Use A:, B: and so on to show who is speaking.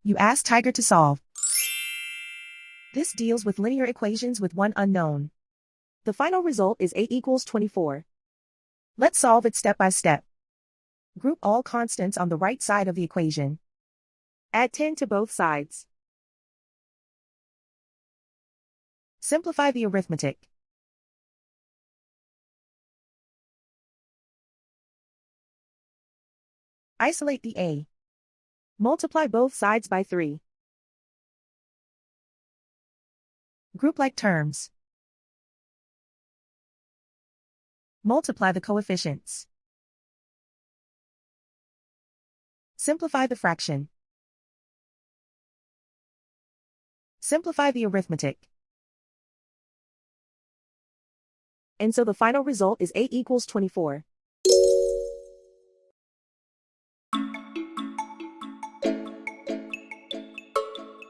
A: You ask Tiger to solve. This deals with linear equations with one unknown. The final result is 8 equals 24. Let's solve it step by step. Group all constants on the right side of the equation. Add 10 to both sides. Simplify the arithmetic. Isolate the a. Multiply both sides by 3. Group like terms. Multiply the coefficients. Simplify the fraction. Simplify the arithmetic. And so the final result is 8 equals 24.